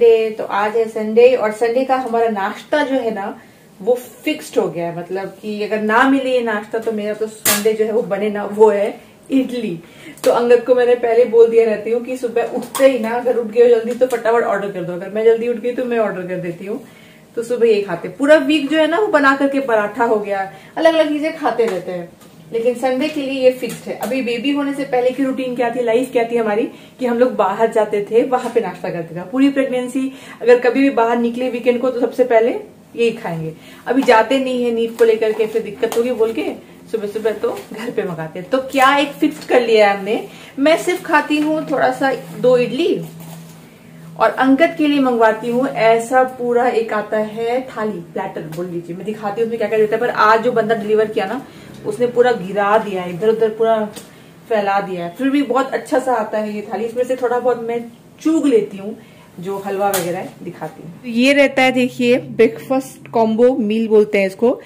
Sunday. तो आज है संडे और संडे का हमारा नाश्ता जो है ना वो फिक्स्ड हो गया है। मतलब कि अगर ना मिले ये नाश्ता तो मेरा तो संडे जो है वो बने ना, वो है इडली। तो अंगद को मैंने पहले बोल दिया रहती हूँ कि सुबह उठते ही ना, अगर उठ गए हो जल्दी तो फटाफट ऑर्डर कर दो। अगर मैं जल्दी उठ गई तो मैं ऑर्डर कर देती हूँ। तो सुबह ये खाते, पूरा वीक जो है ना वो बना करके पराठा हो गया, अलग अलग चीजें खाते रहते हैं। लेकिन संडे के लिए ये फिक्स्ड है। अभी बेबी होने से पहले की रूटीन क्या थी, लाइफ क्या थी हमारी, कि हम लोग बाहर जाते थे, वहां पे नाश्ता करते थे। पूरी प्रेगनेंसी अगर कभी भी बाहर निकले वीकेंड को तो सबसे पहले यही खाएंगे। अभी जाते नहीं है नींद को लेकर के, फिर दिक्कत होगी बोल के सुबह सुबह तो घर पे मंगाते हैं। तो क्या एक फिक्स कर लिया है हमने, मैं सिर्फ खाती हूँ थोड़ा सा 2 इडली और अंगद के लिए मंगवाती हूँ ऐसा पूरा एक आता है थाली, प्लेटर बोल लीजिए। मैं दिखाती हूँ उसमें क्या क्या देता है। पर आज जो बंदा डिलीवर किया ना उसने पूरा गिरा दिया है, इधर उधर पूरा फैला दिया है। फिर भी बहुत अच्छा सा आता है ये थाली। इसमें से थोड़ा बहुत मैं चूग लेती हूँ, जो हलवा वगैरह है दिखाती हूँ। ये रहता है, देखिए ब्रेकफास्ट कॉम्बो मील बोलते हैं इसको।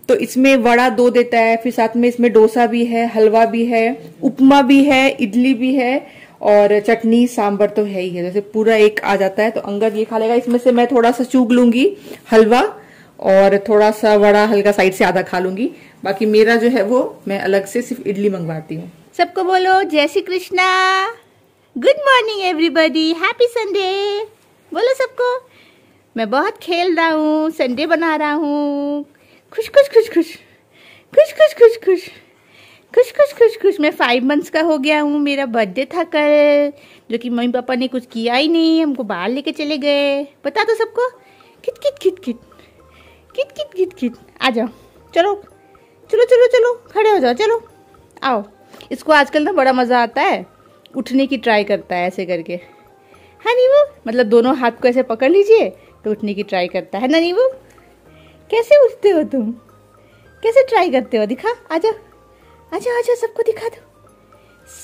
तो इसमें वड़ा 2 देता है, फिर साथ में इसमें डोसा भी है, हलवा भी है, उपमा भी है, इडली भी है और चटनी सांभर तो है ही है। जैसे पूरा एक आ जाता है। तो अंगद ये खा लेगा। इसमें से मैं थोड़ा सा चूग लूंगी हलवा और थोड़ा सा वड़ा हल्का साइड से आधा खा लूंगी। बाकी मेरा जो है वो मैं अलग से सिर्फ इडली मंगवाती हूँ। सबको बोलो जय Shri Krishna, good morning everybody, happy Sunday बोलो सबको। मैं बहुत खेल रहा हूँ, संडे बना रहा हूँ, खुश खुश खुश खुश खुश खुश खुश खुश खुश खुश खुश खुश। मैं 5 मंथ्स का हो गया हूँ। मेरा बर्थडे था कल, जो कि मम्मी पापा ने कुछ किया ही नहीं, हमको बाहर लेके चले गए। बता दो सबको, किट किट किट किट किट किट किट किट। आ जाओ, चलो चलो चलो चलो, खड़े हो जाओ, चलो आओ। इसको आजकल ना बड़ा मजा आता है, उठने की ट्राई करता है ऐसे करके। हाँ नीवू, मतलब दोनों हाथ को ऐसे पकड़ लीजिए तो उठने की ट्राई करता है ना नीवू। कैसे उठते हो तुम, कैसे ट्राई करते हो, दिखा, आजा आजा आजा, सबको दिखा दो,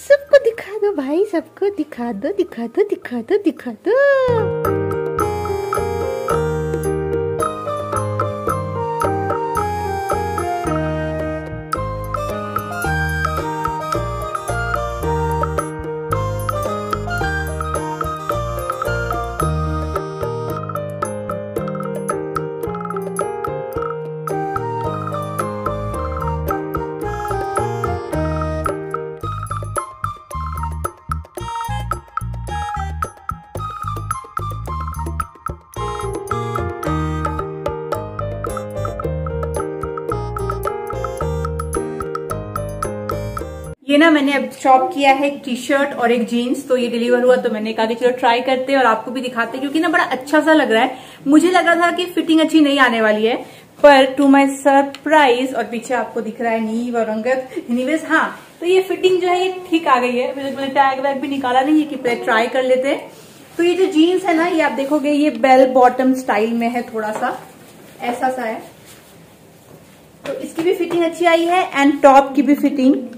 सबको दिखा दो भाई, सबको दिखा दो दिखा दो दिखा दो दिखा दो। ये ना मैंने अब शॉप किया है एक टी शर्ट और एक जीन्स। तो ये डिलीवर हुआ तो मैंने कहा कि चलो ट्राई करते हैं और आपको भी दिखाते हैं, क्योंकि ना बड़ा अच्छा सा लग रहा है। मुझे लगा था कि फिटिंग अच्छी नहीं आने वाली है, पर टू माय सरप्राइज, और पीछे आपको दिख रहा है नीव और अंगद। एनीवेज हाँ, तो ये फिटिंग जो है ये ठीक आ गई है। मैंने टैग वैग भी निकाला नहीं है कि पहले ट्राई कर लेते हैं। तो ये जो जीन्स है ना, ये आप देखोगे ये बेल बॉटम स्टाइल में है, थोड़ा सा ऐसा सा है। तो इसकी भी फिटिंग अच्छी आई है एंड टॉप की भी फिटिंग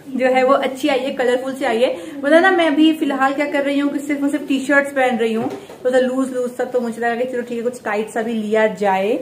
जो है वो अच्छी आई है, कलरफुल से आई है। मतलब ना मैं अभी फिलहाल क्या कर रही हूँ कि सिर्फ और सिर्फ टी शर्ट्स पहन रही हूँ, तो लूज लूज सा। तो मुझे लगा कि चलो ठीक है, कुछ टाइट सा भी लिया जाए,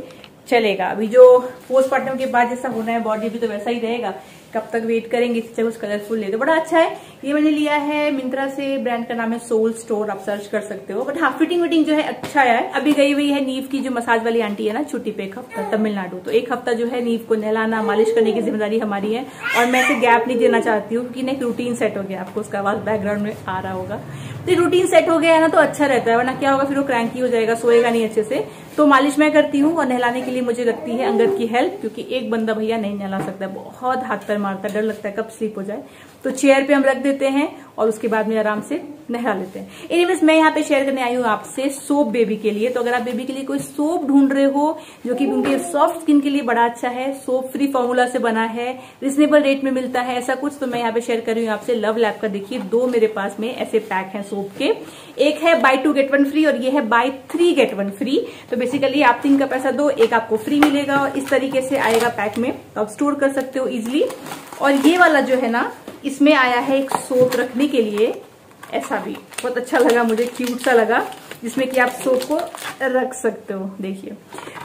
चलेगा। अभी जो पोस्टमार्टम के बाद जैसा होना है बॉडी भी तो वैसा ही रहेगा। कब तक वेट करेंगे, इससे कुछ कलरफुल ले। तो बड़ा अच्छा है। ये मैंने लिया है मिंत्रा से, ब्रांड का नाम है सोल स्टोर, आप सर्च कर सकते हो। बट हाँ, फिटिंग विटिंग जो है अच्छा है। अभी गई हुई है नीव की जो मसाज वाली आंटी है ना छुट्टी पे, 1 हफ्ता तमिलनाडु। तो 1 हफ्ता जो है नीव को नहलाना मालिश करने की जिम्मेदारी हमारी है, और मैं इसे गैप नहीं देना चाहती हूँ, क्योंकि एक रूटीन सेट हो गया। आपको उसका आवाज बैकग्राउंड में आ रहा होगा। तो रूटीन सेट हो गया है ना, तो अच्छा रहता है। वरना क्या होगा, फिर वो क्रैंकी हो जाएगा, सोएगा नहीं अच्छे से। तो मालिश मैं करती हूँ, और नहलाने के लिए मुझे लगती है अंगद की हेल्प, क्योंकि एक बंदा भैया नहीं नहला सकता, बहुत हाथ पैर मारता है, डर लगता है कब स्लीप हो जाए। तो चेयर पे हम रख देते हैं और उसके बाद में आराम से नहला लेते हैं। एनीवेज मैं यहाँ पे शेयर करने आई हूँ आपसे सोप बेबी के लिए। तो अगर आप बेबी के लिए कोई सोप ढूंढ रहे हो जो कि उनके सॉफ्ट स्किन के लिए बड़ा अच्छा है, सोप फ्री फॉर्मूला से बना है, रिजनेबल रेट में मिलता है, ऐसा कुछ, तो मैं यहाँ पे शेयर कर रही हूँ आपसे लव लैब का। देखिए 2 मेरे पास में ऐसे पैक हैं सोप के। एक है बाय 2 गेट 1 फ्री और ये है बाय 3 गेट 1 फ्री। तो बेसिकली आप 3 का पैसा दो, एक आपको फ्री मिलेगा, और इस तरीके से आएगा पैक में। तो आप स्टोर कर सकते हो इजिली। और ये वाला जो है ना, इसमें आया है एक सोप रखने के लिए, ऐसा भी बहुत अच्छा लगा मुझे, क्यूट सा लगा, जिसमें कि आप सोप को रख सकते हो। देखिए,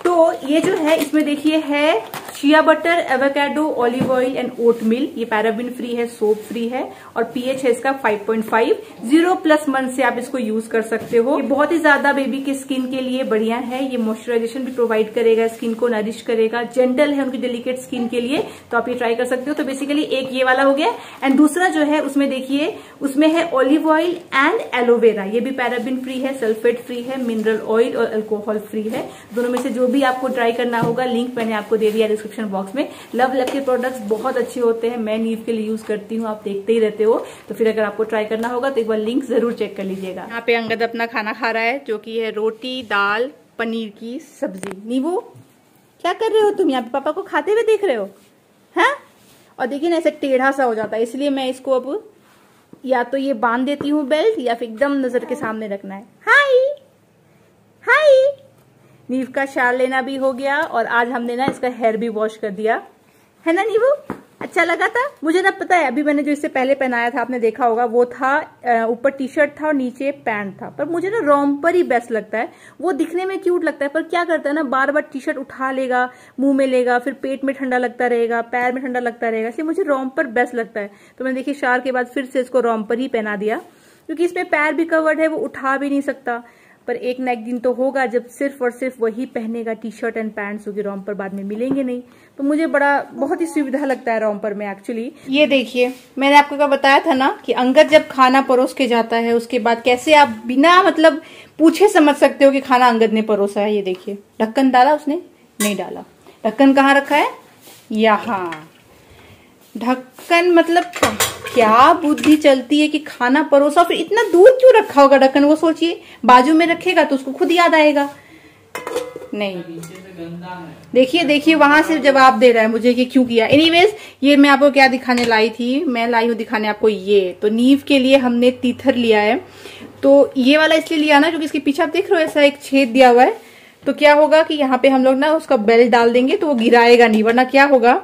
तो ये जो है इसमें देखिए है shea butter, avocado, olive oil and oatmeal. ये पैराबिन फ्री है, सोप फ्री है और पीएच है इसका 5.5। 0+ मंथ से आप इसको यूज कर सकते हो। ये बहुत ही ज्यादा बेबी की स्किन के लिए बढ़िया है। ये मॉइस्चराइजेशन भी प्रोवाइड करेगा, स्किन को नरिश करेगा, जेंटल है उनकी डेलिकेट स्किन के लिए, तो आप ये ट्राई कर सकते हो। तो बेसिकली एक ये वाला हो गया एंड दूसरा जो है उसमें देखिए उसमें है ऑलिव ऑयल एंड एलोवेरा। ये भी पैराबिन फ्री है, सल्फेट फ्री है, मिनरल ऑयल और अल्कोहल फ्री है। दोनों में से जो भी आपको ट्राई करना होगा लिंक मैंने आपको दे दिया डिस्क्रिप्शन बॉक्स में। लव के प्रोडक्ट्स बहुत अच्छे होते हैं, मैं नीव के लिए यूज करती हूँ, आप देखते ही रहते हो। तो फिर अगर आपको ट्राई करना होगा तो एक बार लिंक जरूर चेक कर लीजिएगा। यहाँ पे अंगद अपना खाना खा रहा है जो कि है रोटी, दाल, पनीर की सब्जी। नीवू क्या कर रहे हो तुम? यहाँ पे पापा को खाते हुए देख रहे हो? हैं? और देखिए ना ऐसे टेढ़ा सा हो जाता है, इसलिए मैं इसको अब या तो ये बांध देती हूँ बेल्ट या फिर एकदम नजर के सामने रखना है। हाय हाय। नीव का शाल लेना भी हो गया और आज हमने ना इसका हेयर भी वॉश कर दिया है ना नीवू? अच्छा लगा था मुझे ना। पता है अभी मैंने जो इससे पहले पहनाया था आपने देखा होगा, वो था ऊपर टी शर्ट था और नीचे पैंट था, पर मुझे ना रॉम्पर ही बेस्ट लगता है। वो दिखने में क्यूट लगता है पर क्या करता है ना, बार बार टी शर्ट उठा लेगा, मुंह में लेगा, फिर पेट में ठंडा लगता रहेगा, पैर में ठंडा लगता रहेगा, इसलिए मुझे रॉम्पर बेस्ट लगता है। तो मैंने देखिए शार के बाद फिर से इसको रॉम्पर ही पहना दिया, क्योंकि इसमें पैर भी कवर्ड है, वो उठा भी नहीं सकता। पर एक ना एक दिन तो होगा जब सिर्फ और सिर्फ वही पहनेगा टी शर्ट एंड पैंट्स, क्योंकि रॉम्पर बाद में मिलेंगे नहीं। तो मुझे बहुत ही सुविधा लगता है रॉम्पर में एक्चुअली। ये देखिए मैंने आपको क्या बताया था ना कि अंगद जब खाना परोस के जाता है उसके बाद कैसे आप बिना मतलब पूछे समझ सकते हो कि खाना अंगद ने परोसा है। ये देखिए ढक्कन डाला उसने? नहीं डाला। ढक्कन कहाँ रखा है? यहाँ। ढक्कन मतलब क्या बुद्धि चलती है कि खाना परोसा, फिर इतना दूर क्यों रखा होगा ढक्कन? वो सोचिए बाजू में रखेगा तो उसको खुद याद आएगा। नहीं देखिए देखिए वहां से जवाब दे रहा है मुझे कि क्यों किया। एनीवेज ये मैं आपको क्या दिखाने लाई थी, मैं लाई हूँ दिखाने आपको ये। तो नीव के लिए हमने तीथर लिया है। तो ये वाला इसलिए लिया ना क्योंकि इसके पीछे आप देख रहे हो ऐसा एक छेद दिया हुआ है। तो क्या होगा कि यहाँ पे हम लोग ना उसका बेल्ट डाल देंगे तो वो गिराएगा नहीं, वरना क्या होगा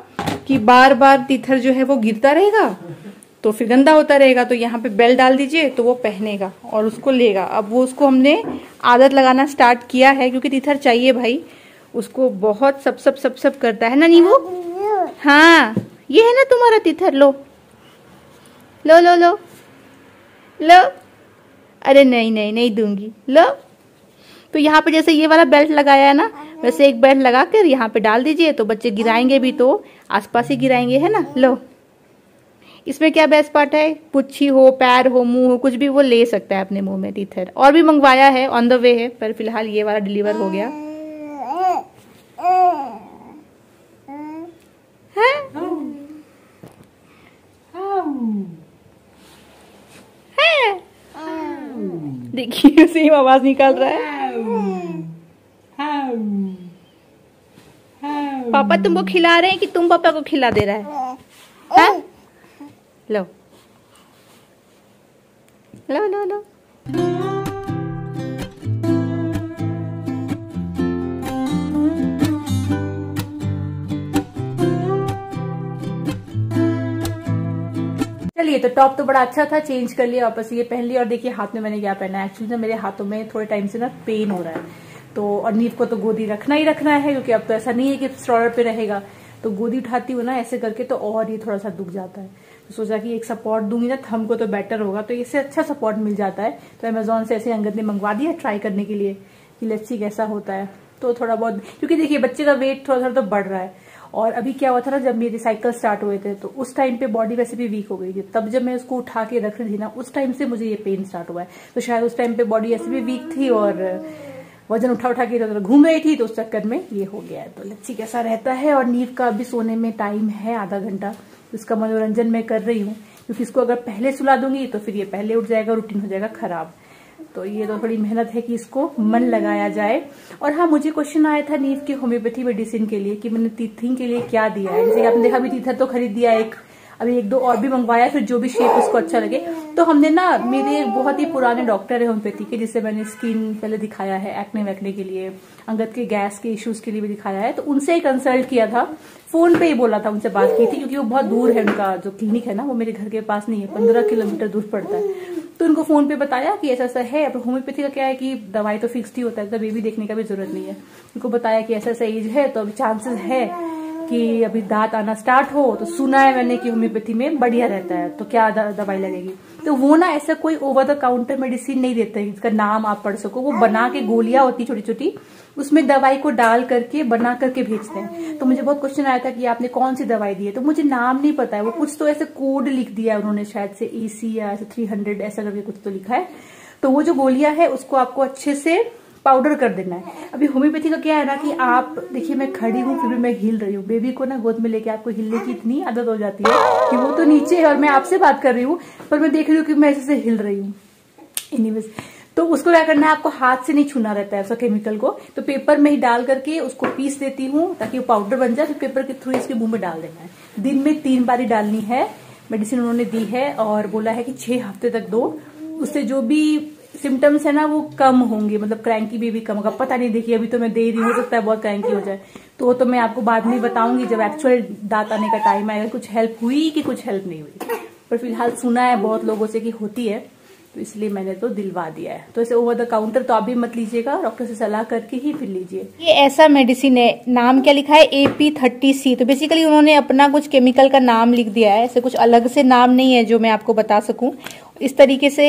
कि बार बार तीथर जो है वो गिरता रहेगा तो फिर गंदा होता रहेगा। तो यहाँ पे बेल्ट डाल दीजिए तो वो पहनेगा और उसको लेगा। अब वो उसको हमने आदत लगाना स्टार्ट किया है क्योंकि तीथर चाहिए भाई उसको, बहुत सब करता है ना नीवू? हाँ ये है ना तुम्हारा तीथर, लो लो लो लो लो। अरे नहीं नहीं नहीं दूंगी, लो। तो यहाँ पे जैसे ये वाला बेल्ट लगाया है ना, वैसे एक बेल्ट लगा कर यहाँ पे डाल दीजिए तो बच्चे गिराएंगे भी तो आसपास ही गिराएंगे, है ना? लो। इसमें क्या बेस्ट पार्ट है, पुच्छी हो, पैर हो, मुंह हो, कुछ भी वो ले सकता है अपने मुंह में तीथर। और भी मंगवाया है, ऑन द वे है, पर फिलहाल ये वाला डिलीवर हो गया है? देखिए सेम आवाज निकाल रहा है। पापा तुमको खिला रहे हैं कि तुम पापा को खिला दे रहा है? हाँ? लो लो लो लो। चलिए तो टॉप तो बड़ा अच्छा था, चेंज कर लिया वापस, ये पहन लिया। और देखिए हाथ में मैंने क्या पहना है, एक्चुअली ना मेरे हाथों में थोड़े टाइम से ना पेन हो रहा है। तो और नीव को तो गोदी रखना ही रखना है क्योंकि अब तो ऐसा नहीं है कि स्ट्रॉलर पे रहेगा। तो गोदी उठाती हूँ ना ऐसे करके तो और ये थोड़ा सा दुख जाता है। तो सोचा कि एक सपोर्ट दूंगी ना थंब को तो बेटर होगा, तो इससे अच्छा सपोर्ट मिल जाता है। तो अमेजोन से ऐसे अंगद ने मंगवा दिया ट्राई करने के लिए कि लेट्स सी कैसा होता है। तो थोड़ा बहुत, क्योंकि देखिए बच्चे का वेट थोड़ा थोड़ा तो बढ़ रहा है। और अभी क्या हुआ था ना, जब मेरे साइकिल स्टार्ट हुए थे तो उस टाइम पे बॉडी वैसे भी वीक हो गई थी। तब जब मैं उसको उठा के रख रही थी ना, उस टाइम से मुझे ये पेन स्टार्ट हुआ है। तो शायद उस टाइम पे बॉडी ऐसे भी वीक थी और वजन उठा उठा के इधर घूम गई थी, तो उस चक्कर में ये हो गया है। तो लच्छी कैसा रहता है। और नीव का अभी सोने में टाइम है आधा घंटा, तो इसका मनोरंजन मैं कर रही हूँ क्योंकि इसको अगर पहले सुला दूंगी तो फिर ये पहले उठ जाएगा, रूटीन हो जाएगा खराब। तो ये तो थोड़ी मेहनत है कि इसको मन लगाया जाए। और हाँ, मुझे क्वेश्चन आया था नीव के होम्योपैथी मेडिसिन के लिए कि मैंने टीथिंग के लिए क्या दिया है। जैसे कि आपने देखा, अभी टीथर तो खरीद दिया एक, अभी एक दो और भी मंगवाया, फिर जो भी शेप उसको अच्छा लगे। तो हमने ना, मेरे बहुत ही पुराने डॉक्टर है होम्योपैथी के, जिससे मैंने स्किन पहले दिखाया है, एक्ने वैक्ने के लिए, अंगद के गैस के इश्यूज के लिए भी दिखाया है। तो उनसे कंसल्ट किया था, फोन पे ही बोला था, उनसे बात की थी, क्योंकि वो बहुत दूर है, उनका जो क्लिनिक है ना वो मेरे घर के पास नहीं है, 15 किलोमीटर दूर पड़ता है। तो उनको फोन पे बताया कि ऐसा ऐसा है। अब होम्योपैथी का क्या है कि दवाई तो फिक्स्ड ही होता है, तो बेबी देखने का भी जरूरत नहीं है। उनको बताया कि ऐसा ऐसा एज है तो अभी चांसेस है कि अभी दांत आना स्टार्ट हो तो सुना है मैंने कि होम्योपैथी में बढ़िया रहता है, तो क्या दवाई लगेगी। तो वो ना ऐसा कोई ओवर द काउंटर मेडिसिन नहीं देते हैं जिसका नाम आप पढ़ सको, वो बना के गोलियां होती छोटी छोटी, उसमें दवाई को डाल करके बना करके भेजते हैं। तो मुझे बहुत क्वेश्चन आया था कि आपने कौन सी दवाई दी है, तो मुझे नाम नहीं पता है, वो कुछ तो ऐसे कोड लिख दिया है उन्होंने, शायद से AC या ऐसे 300 ऐसा करके कुछ तो लिखा है। तो वो जो गोलियां है उसको आपको अच्छे से पाउडर कर देना है। अभी होम्योपैथी का क्या है ना कि आप देखिए, मैं खड़ी हूँ फिर भी मैं हिल रही हूँ। बेबी को ना गोद में लेके आपको हिलने की इतनी आदत हो जाती है कि वो तो नीचे है और मैं आपसे बात कर रही हूँ, पर मैं देख रही हूँ कि मैं ऐसे हिल रही हूँ। एनीवेज, तो उसको क्या करना है, आपको हाथ से नहीं छूना रहता है उसका केमिकल को, तो पेपर में ही डाल करके उसको पीस देती हूँ ताकि वो पाउडर बन जाए, फिर पेपर के थ्रू इसके मुंह में डाल देना है। दिन में 3 बारी डालनी है। मेडिसिन उन्होंने दी है और बोला है कि 6 हफ्ते तक दो, उससे जो भी सिम्टम्स है ना वो कम होंगे, मतलब क्रैंकी भी कम होगा। पता नहीं, देखिए अभी तो मैं दे रही हूँ, हो सकता है बहुत क्रैंकी हो जाए, तो मैं आपको बाद में बताऊंगी जब एक्चुअल दांत आने का टाइम आएगा, कुछ हेल्प हुई कि कुछ हेल्प नहीं हुई। पर फिलहाल सुना है बहुत लोगों से कि होती है, तो इसलिए मैंने तो दिलवा दिया है। तो ऐसे ओवर द काउंटर तो आप भी मत लीजिएगा, डॉक्टर से सलाह करके ही फिर लीजिए। ये ऐसा मेडिसिन है, नाम क्या लिखा है, AP30C। तो बेसिकली उन्होंने अपना कुछ केमिकल का नाम लिख दिया है, ऐसे कुछ अलग से नाम नहीं है जो मैं आपको बता सकूं। इस तरीके से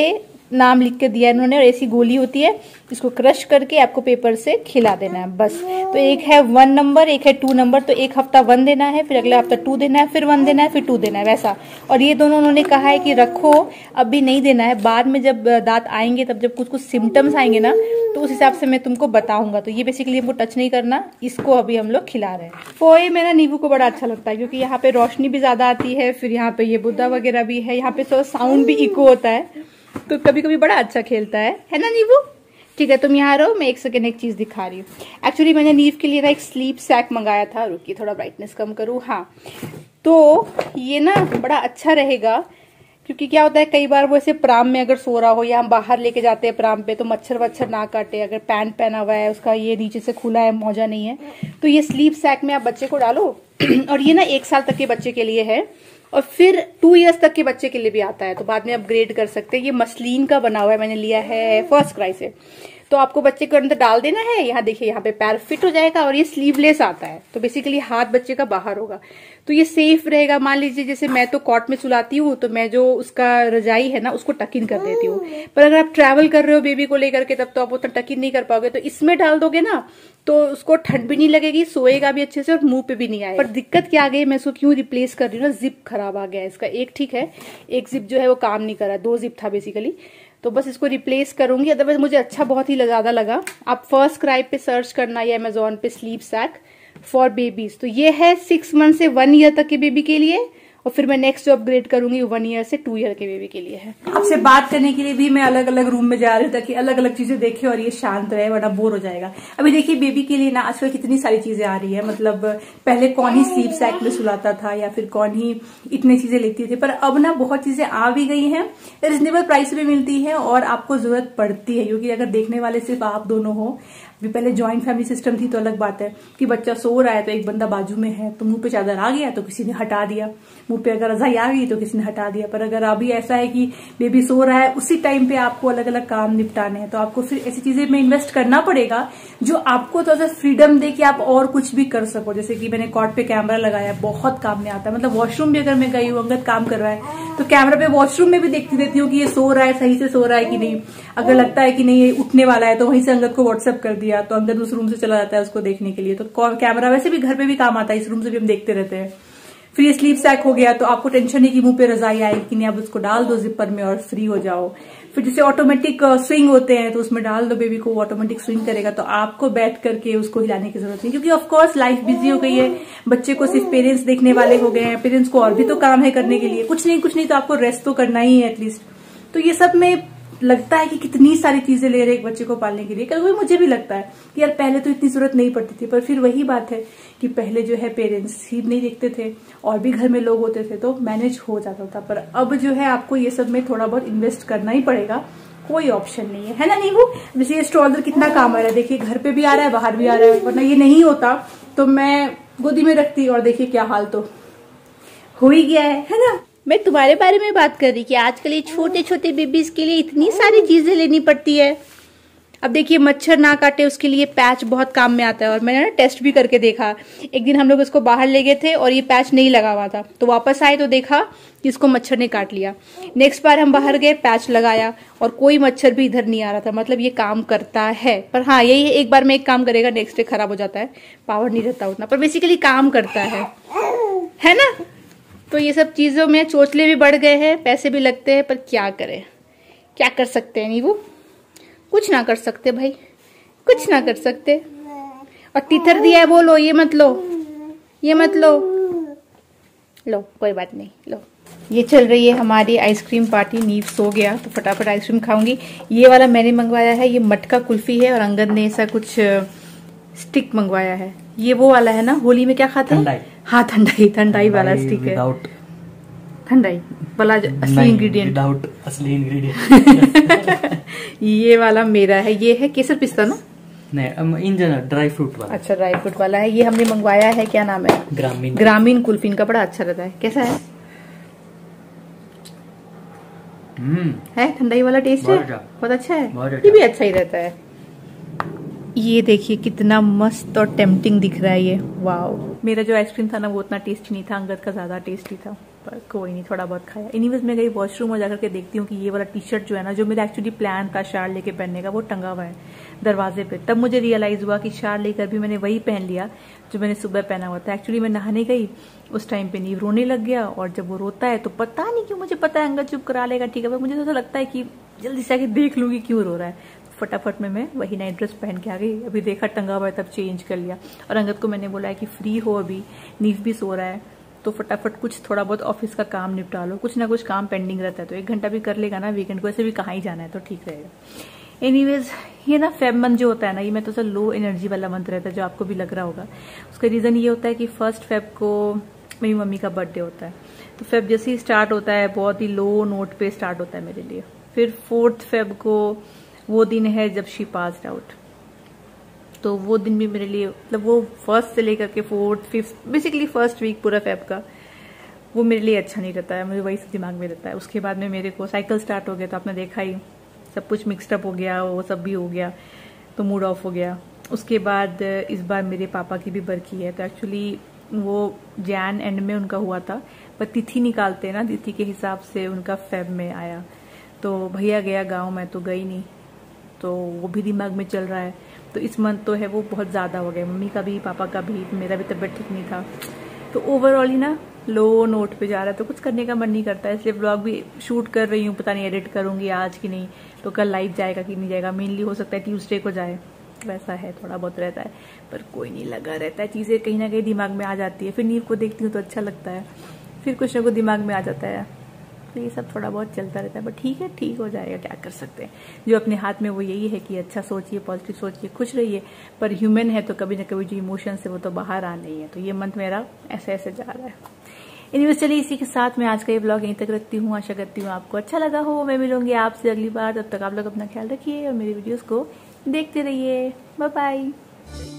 नाम लिख के दिया है उन्होंने, और ऐसी गोली होती है, इसको क्रश करके आपको पेपर से खिला देना है बस। तो एक है 1 नंबर, एक है 2 नंबर, तो एक हफ्ता 1 देना है, फिर अगला हफ्ता 2 देना है, फिर 1 देना है, फिर 2 देना है, वैसा। और ये दोनों उन्होंने कहा है कि रखो, अभी नहीं देना है, बाद में जब दांत आएंगे तब जब कुछ कुछ सिम्टम्स आएंगे ना, तो उस हिसाब से मैं तुमको बताऊंगा। तो ये बेसिकली हमको टच नहीं करना, इसको अभी हम लोग खिला रहे हैं। फोए मेरा नींबू को बड़ा अच्छा लगता है क्योंकि यहाँ पे रोशनी भी ज्यादा आती है, फिर यहाँ पे ये बुद्धा वगैरह भी है, यहाँ पे तो साउंड भी इको होता है, तो कभी कभी बड़ा अच्छा खेलता है ना नींबू। ठीक है, तुम यहाँ रहो, मैं 1 सेकेंड एक चीज दिखा रही हूँ। एक्चुअली मैंने नीव के लिए ना एक स्लीप सैक मंगाया था, रुकिए थोड़ा ब्राइटनेस कम करूँ। हाँ, तो ये ना बड़ा अच्छा रहेगा क्योंकि क्या होता है, कई बार वो ऐसे प्राम में अगर सो रहा हो या हम बाहर लेके जाते हैं प्राम पे, तो मच्छर वच्छर ना काटे। अगर पैंट पहना हुआ है उसका, ये नीचे से खुला है, मौजा नहीं है, तो ये स्लीप सैक में आप बच्चे को डालो और ये ना 1 साल तक के बच्चे के लिए है, और फिर 2 इयर्स तक के बच्चे के लिए भी आता है, तो बाद में अपग्रेड कर सकते हैं। ये मसलिन का बना हुआ है, मैंने लिया है फर्स्ट क्राई से। तो आपको बच्चे को अंदर डाल देना है, यहाँ देखिए यहाँ पे पैर फिट हो जाएगा, और ये स्लीवलेस आता है, तो बेसिकली हाथ बच्चे का बाहर होगा, तो ये सेफ रहेगा। मान लीजिए जैसे मैं तो कॉट में सुलाती हूँ, तो मैं जो उसका रजाई है ना उसको टक इन कर देती हूँ, पर अगर आप ट्रैवल कर रहे हो बेबी को लेकर के, तब तो आप उतना टक इन नहीं कर पाओगे, तो इसमें डाल दोगे ना तो उसको ठंड भी नहीं लगेगी, सोएगा भी अच्छे से और मुंह पे भी नहीं आएगा। पर दिक्कत क्या आ गई, मैं इसको क्यों रिप्लेस कर रही हूँ ना, जिप खराब आ गया है इसका। एक ठीक है, एक जिप जो है वो काम नहीं कर रहा, 2 जिप था बेसिकली, तो बस इसको रिप्लेस करूंगी। अदरवाइज मुझे अच्छा बहुत ही ज्यादा लगा। आप फर्स्ट क्राई पे सर्च करना या अमेजोन पे स्लीप सैक फॉर बेबीज, तो ये है 6 मंथ से 1 ईयर तक के बेबी के लिए, और फिर मैं नेक्स्ट जो अपग्रेड करूंगी 1 ईयर से 2 ईयर के बेबी के लिए है। आपसे बात करने के लिए भी मैं अलग अलग रूम में जा रही हूँ ताकि अलग अलग चीजें देखे और ये शांत रहे, वरना बोर हो जाएगा। अभी देखिए बेबी के लिए ना आजकल कितनी सारी चीजें आ रही है, मतलब पहले कौन ही स्लीप सैक में सुलाता था या फिर कौन ही इतनी चीजें लेती थी, पर अब ना बहुत चीजें आ भी गई हैं, रिजनेबल प्राइस भी मिलती है और आपको जरूरत पड़ती है, क्योंकि अगर देखने वाले सिर्फ आप दोनों हो। अभी पहले जॉइंट फैमिली सिस्टम थी तो अलग बात है कि बच्चा सो रहा है तो एक बंदा बाजू में है, तो मुंह पे चादर आ गया तो किसी ने हटा दिया, मुंह पे अगर रजाई आ गई तो किसी ने हटा दिया। पर अगर अभी ऐसा है कि बेबी सो रहा है, उसी टाइम पे आपको अलग अलग काम निपटाने हैं, तो आपको फिर ऐसी चीजें में इन्वेस्ट करना पड़ेगा जो आपको तो फ्रीडम दे कि आप और कुछ भी कर सको। जैसे कि मैंने कॉट पे कैमरा लगाया, बहुत काम में आता है, मतलब वॉशरूम भी अगर मैं गई हूँ, अंगद काम कर रहा है तो कैमरा पे वॉशरूम में भी देखती रहती हूँ कि ये सो रहा है, सही से सो रहा है कि नहीं। अगर लगता है कि नहीं ये उठने वाला है तो वहीं से अंगद को व्हाट्सएप कर दिया, तो अंगद उस रूम से चला जाता है उसको देखने के लिए। तो कैमरा वैसे भी घर पे भी काम आता है, इस रूम से भी हम देखते रहते हैं। फिर ये स्लीप सैक हो गया, तो आपको टेंशन नहीं कि मुंह पे रजाई आएगी कि नहीं, आप उसको डाल दो जिपर में और फ्री हो जाओ। फिर जैसे ऑटोमेटिक स्विंग होते हैं तो उसमें डाल दो बेबी को, ऑटोमेटिक स्विंग करेगा, तो आपको बैठ करके उसको हिलाने की जरूरत नहीं, क्योंकि ऑफकोर्स लाइफ बिजी हो गई है, बच्चे को सिर्फ पेरेंट्स देखने वाले हो गए हैं, पेरेंट्स को और भी तो काम है करने के लिए, कुछ नहीं तो आपको रेस्ट तो करना ही है एटलीस्ट। तो ये सब में लगता है कि कितनी सारी चीजें ले रहे एक बच्चे को पालने के लिए। कभी मुझे भी लगता है कि यार पहले तो इतनी जरूरत नहीं पड़ती थी, पर फिर वही बात है कि पहले जो है पेरेंट्स ही नहीं देखते थे और भी घर में लोग होते थे तो मैनेज हो जाता था। पर अब जो है आपको ये सब में थोड़ा बहुत इन्वेस्ट करना ही पड़ेगा, कोई ऑप्शन नहीं है ना नीबू। वैसे ये स्ट्रॉलर कितना काम आ रहा है, देखिए घर पे भी आ रहा है, बाहर भी आ रहा है, वरना ये नहीं होता तो मैं गोदी में रखती, और देखिए क्या हाल तो हो ही गया है ना। मैं तुम्हारे बारे में बात कर रही कि आजकल ये छोटे छोटे बेबीज के लिए इतनी सारी चीजें लेनी पड़ती है। अब देखिए मच्छर ना काटे उसके लिए पैच बहुत काम में आता है, और मैंने ना टेस्ट भी करके देखा। एक दिन हम लोग इसको बाहर ले गए थे और ये पैच नहीं लगा हुआ था, तो वापस आए तो देखा कि इसको मच्छर ने काट लिया। नेक्स्ट बार हम बाहर गए, पैच लगाया और कोई मच्छर भी इधर नहीं आ रहा था। मतलब ये काम करता है, पर हाँ यही है, एक बार में एक काम करेगा, नेक्स्ट डे खराब हो जाता है, पावर नहीं रहता उतना, पर बेसिकली काम करता है ना। तो ये सब चीजों में चोचले भी बढ़ गए हैं, पैसे भी लगते हैं, पर क्या करें, क्या कर सकते हैं नीवू, कुछ ना कर सकते भाई, कुछ ना कर सकते। और तीथर दिया है, बोलो ये मत लो, ये मत लो, लो कोई बात नहीं, लो। ये चल रही है हमारी आइसक्रीम पार्टी। नीव सो गया तो फटाफट आइसक्रीम खाऊंगी। ये वाला मैंने मंगवाया है, ये मटका कुल्फी है, और अंगद ने ऐसा कुछ स्टिक मंगवाया है। ये वो वाला है ना, होली में क्या खाते हैं? हाँ ठंडाई वाला स्टिक है, ठंडाई वाला असली इंग्रेडिएंट, विदाउट असली इंग्रेडिएंट। ये वाला मेरा है, ये है केसर पिस्ता ना? नहीं, इन जनरल ड्राई फ्रूट वाला। अच्छा ड्राई फ्रूट वाला है। ये हमने मंगवाया है, क्या नाम है? ग्रामीण कुल्फी। इनका बड़ा अच्छा रहता है। कैसा है? है ठंडाई वाला टेस्ट है, बहुत अच्छा है। ये भी अच्छा ही रहता है। ये देखिए कितना मस्त और टेम्पटिंग दिख रहा है ये, वाओ। मेरा जो आइसक्रीम था ना वो उतना टेस्टी नहीं था, अंगद का ज्यादा टेस्टी था, पर कोई नहीं, थोड़ा बहुत खाया। एनीवेज मैं गई वॉशरूम और जाकर के देखती हूँ कि ये वाला टी शर्ट जो है ना, जो मेरा एक्चुअली प्लान था शार लेके पहनने का, वो टंगा हुआ है दरवाजे पे। तब मुझे रियलाइज हुआ कि शार लेकर भी मैंने वही पहन लिया जो मैंने सुबह पहना हुआ था। एक्चुअली मैं नहाने गई, उस टाइम पे नीव रोने लग गया, और जब वो रोता है तो पता नहीं क्यों, मुझे पता है अंगद चुप करा लेगा, ठीक है, पर मुझे तो ऐसा लगता है कि जल्दी से आके देख लूंगी क्यों रो रहा है। फटाफट में मैं वही नाइट ड्रेस पहन के आ गई। अभी देखा टंगा हुआ है, तब चेंज कर लिया। और अंगद को मैंने बोला है कि फ्री हो अभी, नीव भी सो रहा है, तो फटाफट कुछ थोड़ा बहुत ऑफिस का काम निपटा लो, कुछ ना कुछ काम पेंडिंग रहता है तो 1 घंटा भी कर लेगा ना वीकेंड को, ऐसे भी कहाँ ही जाना है, तो ठीक रहेगा। एनीवेज ये ना फेब मंथ जो होता है ना, ये मैं तो लो एनर्जी वाला मंथ रहता है, जो आपको भी लग रहा होगा। उसका रीजन ये होता है कि 1 फेब को मेरी मम्मी का बर्थडे होता है, तो फेब जैसे ही स्टार्ट होता है बहुत ही लो नोट पे स्टार्ट होता है मेरे लिए। फिर 4 फेब को वो दिन है जब शी पास्ड आउट, तो वो दिन भी मेरे लिए, मतलब वो 1 से लेकर के 4, 5, बेसिकली 1st वीक पूरा फेब का, वो मेरे लिए अच्छा नहीं रहता है, मुझे वही दिमाग में रहता है। उसके बाद में मेरे को साइकिल स्टार्ट हो गया, तो आपने देखा ही, सब कुछ मिक्सड अप हो गया, वो सब भी हो गया, तो मूड ऑफ हो गया। उसके बाद इस बार मेरे पापा की भी बरखी है, तो एक्चुअली वो जैन एंड में उनका हुआ था, पर तिथि निकालते हैं ना, तिथि के हिसाब से उनका फेब में आया। तो भैया गया गाँव, मैं तो गई नहीं, तो वो भी दिमाग में चल रहा है। तो इस मंथ तो है वो बहुत ज़्यादा हो गया, मम्मी का भी, पापा का भी, मेरा भी तबीयत ठीक नहीं था, तो ओवरऑल ही ना लो नोट पे जा रहा है, तो कुछ करने का मन नहीं करता है। इसलिए ब्लॉग भी शूट कर रही हूँ, पता नहीं एडिट करूंगी आज की नहीं, तो कल लाइव जाएगा कि नहीं जाएगा, मेनली हो सकता है ट्यूसडे को जाए, वैसा है, थोड़ा बहुत रहता है, पर कोई नहीं, लगा रहता है, चीज़ें कहीं ना कहीं दिमाग में आ जाती है। फिर नीव को देखती हूँ तो अच्छा लगता है, फिर कुछ ना कुछ दिमाग में आ जाता है, तो ये सब थोड़ा बहुत चलता रहता है, बट ठीक है, ठीक हो जाएगा, क्या कर सकते हैं। जो अपने हाथ में वो यही है कि अच्छा सोचिए, पॉजिटिव सोचिए, खुश रहिए। पर ह्यूमन है तो कभी ना कभी जो इमोशंस है वो तो बाहर आने ही है, तो ये मंथ मेरा ऐसे ऐसे जा रहा है। एनीवेज चलिए, इसी के साथ मैं आज का ये ब्लॉग यहीं तक रखती हूँ। आशा करती हूँ आपको अच्छा लगा हो। मैं मिलूंगी आपसे अगली बार, तब तक आप लोग अपना ख्याल रखिए और मेरी वीडियोस को देखते रहिए। Bye bye.